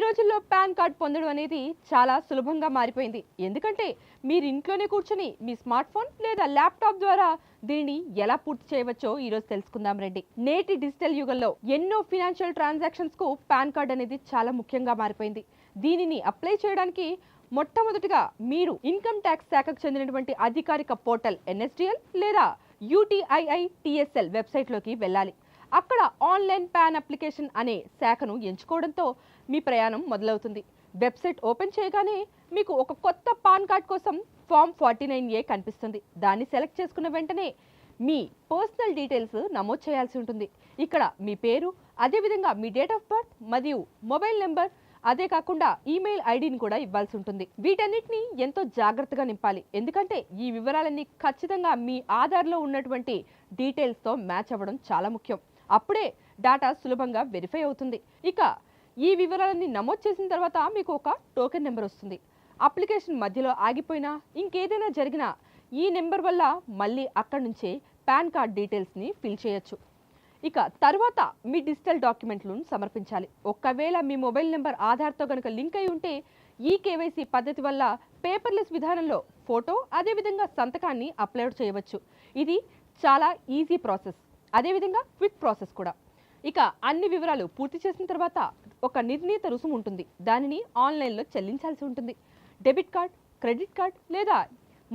రోజుల్లో pan card పొందడం అనేది చాలా సులభంగా మారిపోయింది. ఎందుకంటే మీరు ఇంట్లోనే కూర్చొని మీ స్మార్ట్ ఫోన్ లేదా ల్యాప్టాప్ ద్వారా దీనిని ఎలా పూర్తి చేయవచ్చో ఈరోజు తెలుసుకుందాం రండి. నేటి డిజిటల్ యుగంలో ఎన్నో ఫినాన్షియల్ ట్రాన్సాక్షన్స్ కు పాన్ కార్డ్ అనేది చాలా ముఖ్యంగా మారిపోయింది. దీనిని అప్లై చేయడానికి మొట్టమొదటిగా మీరు ఇన్కమ్ ట్యాక్స్ శాఖకు చెందినటువంటి అధికారిక పోర్టల్ NSDL లేదా UTIITSL వెబ్సైట్లోకి వెళ్ళాలి. అక్కడ ఆన్లైన్ పాన్ అప్లికేషన్ అనే శాఖను ఎంచుకోవడంతో మీ ప్రయాణం మొదలవుతుంది. వెబ్సైట్ ఓపెన్ చేయగానే మీకు ఒక కొత్త పాన్ కార్డ్ కోసం ఫామ్ 49A కనిపిస్తుంది. దాన్ని సెలెక్ట్ చేసుకున్న వెంటనే మీ పర్సనల్ డీటెయిల్స్ నమోదు చేయాల్సి ఉంటుంది. ఇక్కడ మీ పేరు, అదేవిధంగా మీ డేట్ ఆఫ్ బర్త్ మరియు మొబైల్ నెంబర్, అదే కాకుండా ఈమెయిల్ ఐడిని కూడా ఇవ్వాల్సి ఉంటుంది. వీటన్నిటిని ఎంతో జాగ్రత్తగా నింపాలి. ఎందుకంటే ఈ వివరాలన్నీ ఖచ్చితంగా మీ ఆధార్లో ఉన్నటువంటి డీటెయిల్స్తో మ్యాచ్ అవ్వడం చాలా ముఖ్యం. అప్పుడే డాటా సులభంగా వెరిఫై అవుతుంది. ఇక ఈ వివరాలన్నీ నమోదు చేసిన తర్వాత మీకు ఒక టోకెన్ నెంబర్ వస్తుంది. అప్లికేషన్ మధ్యలో ఆగిపోయినా, ఇంకేదైనా జరిగినా ఈ నెంబర్ వల్ల మళ్ళీ అక్కడి నుంచే పాన్ కార్డ్ డీటెయిల్స్ని ఫిల్ చేయొచ్చు. ఇక తర్వాత మీ డిజిటల్ డాక్యుమెంట్లను సమర్పించాలి. ఒకవేళ మీ మొబైల్ నెంబర్ ఆధార్తో కనుక లింక్ అయి ఉంటే ఈ KYC పద్ధతి వల్ల పేపర్లెస్ విధానంలో ఫోటో, అదేవిధంగా సంతకాన్ని అప్లోడ్ చేయవచ్చు. ఇది చాలా ఈజీ ప్రాసెస్, అదేవిధంగా క్విక్ ప్రాసెస్ కూడా. ఇక అన్ని వివరాలు పూర్తి చేసిన తర్వాత ఒక నిర్ణీత రుసుము ఉంటుంది. దానిని ఆన్లైన్లో చెల్లించాల్సి ఉంటుంది. డెబిట్ కార్డ్, క్రెడిట్ కార్డ్ లేదా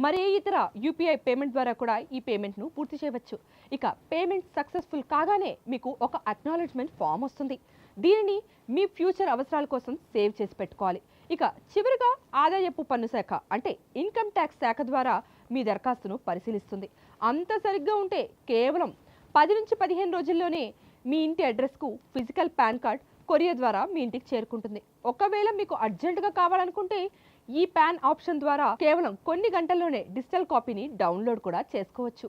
మరే ఇతర UPI పేమెంట్ ద్వారా కూడా ఈ పేమెంట్ను పూర్తి చేయవచ్చు. ఇక పేమెంట్ సక్సెస్ఫుల్ కాగానే మీకు ఒక అక్నాలెడ్జ్మెంట్ ఫామ్ వస్తుంది. దీనిని మీ ఫ్యూచర్ అవసరాల కోసం సేవ్ చేసి పెట్టుకోవాలి. ఇక చివరిగా ఆదాయపు పన్ను శాఖ అంటే ఇన్కమ్ ట్యాక్స్ శాఖ ద్వారా మీ దరఖాస్తును పరిశీలిస్తుంది. అంత సరిగ్గా ఉంటే కేవలం 10 నుంచి 15 రోజుల్లోనే మీ ఇంటి అడ్రస్కు ఫిజికల్ పాన్ కార్డ్ కొరియర్ ద్వారా మీ ఇంటికి చేరుకుంటుంది. ఒకవేళ మీకు అర్జెంటుగా కావాలనుకుంటే ఈ పాన్ ఆప్షన్ ద్వారా కేవలం కొన్ని గంటల్లోనే డిజిటల్ కాపీని డౌన్లోడ్ కూడా చేసుకోవచ్చు.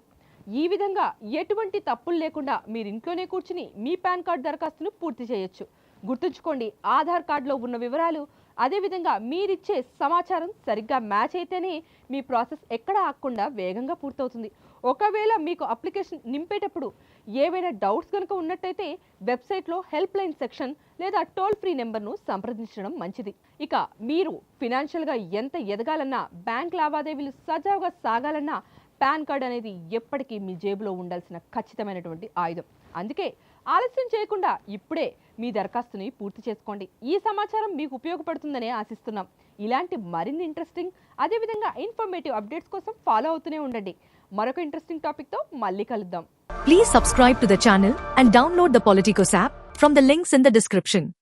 ఈ విధంగా ఎటువంటి తప్పులు లేకుండా మీరు ఇంట్లోనే కూర్చుని మీ పాన్ కార్డ్ దరఖాస్తును పూర్తి చేయొచ్చు. గుర్తుంచుకోండి, ఆధార్ కార్డులో ఉన్న వివరాలు, అదేవిధంగా మీరిచ్చే సమాచారం సరిగ్గా మ్యాచ్ అయితేనే మీ ప్రాసెస్ ఎక్కడ ఆగకుండా వేగంగా పూర్తవుతుంది. ఒకవేళ మీకు అప్లికేషన్ నింపేటప్పుడు ఏవైనా డౌట్స్ కనుక ఉన్నట్టయితే వెబ్సైట్లో హెల్ప్ లైన్ సెక్షన్ లేదా టోల్ ఫ్రీ నెంబర్ను సంప్రదించడం మంచిది. ఇక మీరు ఫినాన్షియల్గా ఎంత ఎదగాలన్నా, బ్యాంక్ లావాదేవీలు సజావుగా సాగాలన్నా పాన్ కార్డ్ అనేది ఎప్పటికీ మీ జేబులో ఉండాల్సిన ఖచ్చితమైనటువంటి ఆయుధం. అందుకే ఆలస్యం చేయకుండా ఇప్పుడే మీ దరఖాస్తుని పూర్తి చేసుకోండి. ఈ సమాచారం మీకు ఉపయోగపడుతుందనే ఆశిస్తున్నాం. ఇలాంటి మరిన్ని ఇంట్రెస్టింగ్, అదేవిధంగా ఇన్ఫర్మేటివ్ అప్డేట్స్ కోసం ఫాలో అవుతూనే ఉండండి. మరొక ఇంట్రెస్టింగ్ టాపిక్తో మళ్ళీ కలుద్దాం. Please subscribe to the channel and download the Politicos app from the links in the description.